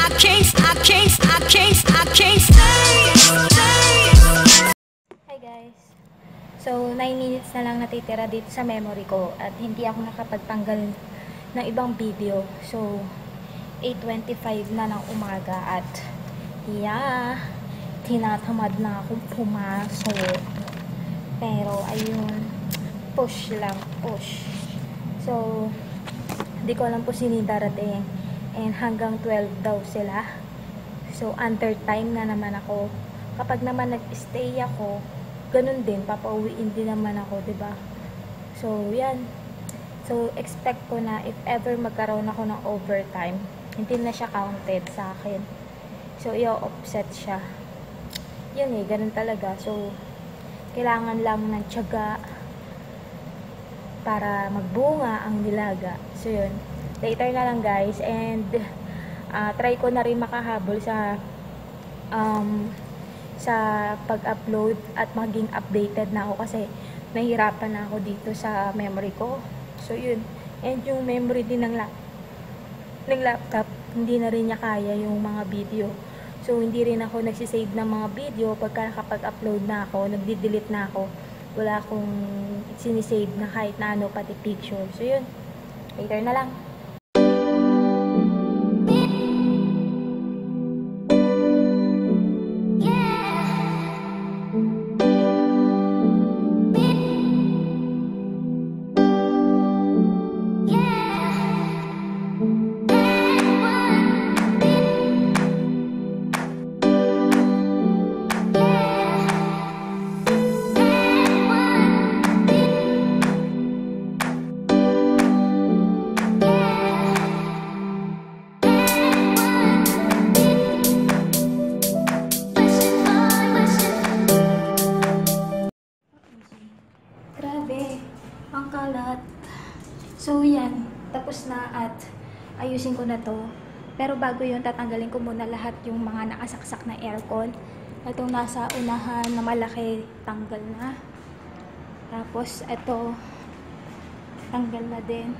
Hi guys. So 9 minutes na lang natitira dito sa memory ko at hindi ako nakapagtanggal ng ibang video. So 8:25 na ng umaga at tinatamad na akong pumasok. Pero ayun, push lang, push. So hindi ko alam po sino darating and hanggang 12 daw sila. So under time na naman ako. Kapag naman nag-stay ako, ganun din, papauwiin din naman ako, diba? So, yan. So, expect ko na if ever magkaroon ako ng overtime, hindi na siya counted sa akin. So, i-offset siya. Yun ganun talaga. So, kailangan lang ng tiyaga para magbunga ang nilaga. So, yun. Later na lang, guys. And, try ko na rin makahabol sa pag-upload at maging updated na ako kasi nahihirapan na ako dito sa memory ko. So yun. And yung memory din ng laptop, hindi na rin niya kaya yung mga video. So hindi rin ako nagsisave ng mga video pagka nakapag-upload na ako, nagdi-delete na ako. Wala akong sinisave na kahit na ano, pati picture. So yun. Later na lang. Ang kalat. So yan, tapos na at ayusin ko na to. Pero bago yun, tatanggalin ko muna lahat yung mga nakasaksak na aircon. Itong nasa unahan na malaki, tanggal na. Tapos ito, tanggal na din.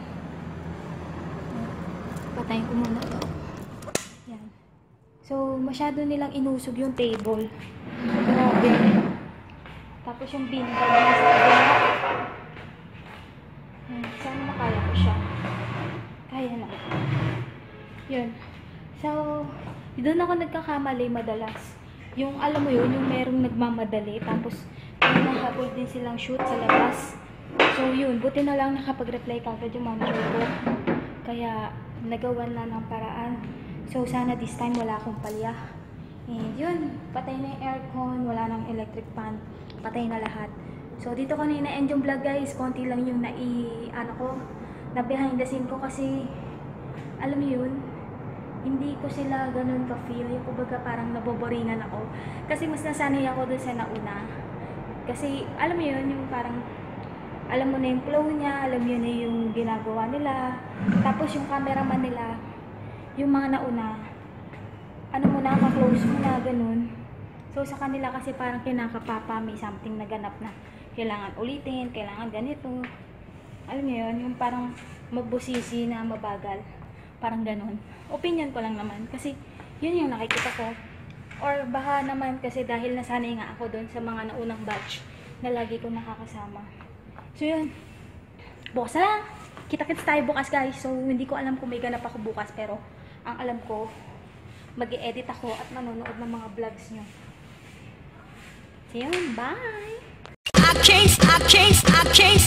Patayin ko muna to. Yan. So masyado nilang inusog yung table. Grabe. Tapos yung binta na nasa kabila. Sana makaya ko siya. Kaya na. Yun. So, doon ako nagkakamali madalas. Yung, alam mo yun, yung merong nagmamadali. Tapos, may nahabol din silang shoot sa labas. So, yun. Buti na lang nakapag-reply kagad yung manager ko. Kaya, nagawan na ng paraan. So, sana this time wala akong palya. And yun. Patay na yung aircon. Wala nang electric fan. Patay na lahat. So, dito ko na ina-end yung vlog, guys. Konti lang yung na behind the scene ko kasi, alam mo yun, hindi ko sila ganun ka-feel. Yung kumbaga parang naboboringan ako. Kasi mas nasanay ako dun sa nauna. Kasi, alam mo yun, yung parang, alam mo na yung flow niya, alam mo na yung ginagawa nila. Tapos yung cameraman nila, yung mga nauna, ano mo na, ka-close mo na, ganun. So, sa kanila kasi parang kinakapapa, may something na ganap na kailangan ulitin, kailangan ganito. Alam niyo yun, yung parang magbusisi na mabagal. Parang ganun. Opinion ko lang naman. Kasi, yun yung nakikita ko. Or baka naman kasi dahil nasanay nga ako doon sa mga naunang batch na lagi ko nakakasama. So, yun. Bukas na lang. Kita-kits tayo bukas, guys. So, hindi ko alam kung may ganap ako bukas. Pero, ang alam ko, mag-i-edit ako at manonood ng mga vlogs nyo. So, yun. Bye! I chase